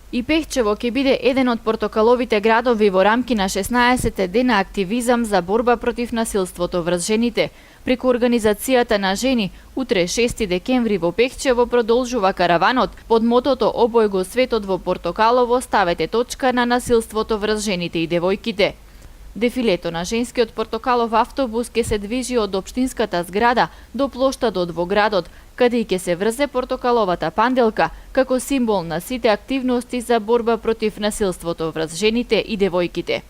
И Пехчево ќе биде еден од портокаловите градови во рамки на 16 дена активизам за борба против насилството врз жените. Преку организацијата на жени, утре 6 декември во Пехчево продолжува караванот под мотото "Обој го светот во портокалово, ставете точка на насилството врз жените и девојките". Дефилето на женскиот портокалов автобус ќе се движи од општинската зграда до плоштадот во градот, каде и ќе се врзе портокаловата панделка како символ на сите активности за борба против насилството врз жените и девојките.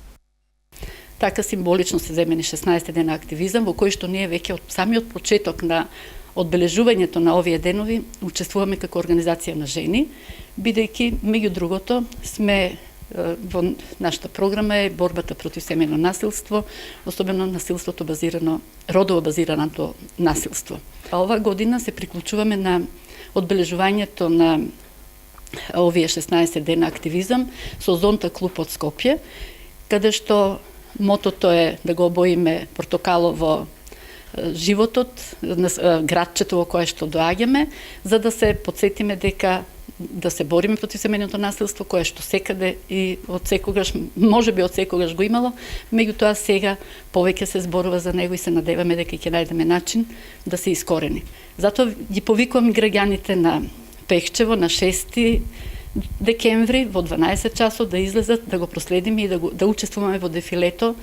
Така символично се земени 16 дена активизам во кој што ние веќе од самиот почеток на одбележувањето на овие денови учествуваме како организација на жени, бидејќи меѓу другото сме во нашата програма е борбата против семејно насилство, особено насилството базирано, родово базираното насилство. Ова година се приклучуваме на одбележувањето на овие 16 дена активизам со Зонта клуб од Скопје, каде што мотото е да го обоиме портокалово животот, градчето во кое што доаѓаме, за да се подсетиме дека да се бориме против семејното насилство, кое што секаде и од секогаш, можеби од секогаш го имало, меѓутоа сега повеќе се зборува за него и се надеваме дека ќе најдеме начин да се искорени. Затоа ги повикувам граѓаните на Пехчево на 6 декември во 12 часот да излезат, да го проследиме и да учествуваме во дефилето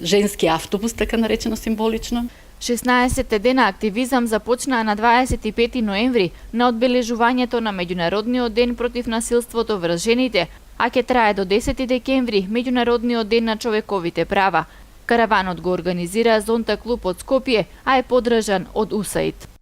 женски автобус, така наречено символично. 16 дена активизам започнаа на 25 ноември на одбележувањето на Меѓународниот ден против насилството врз жените, а ќе трае до 10 декември Меѓународниот ден на човековите права. Караванот го организира Зонта клуб од Скопје, а е поддржан од УСАИД.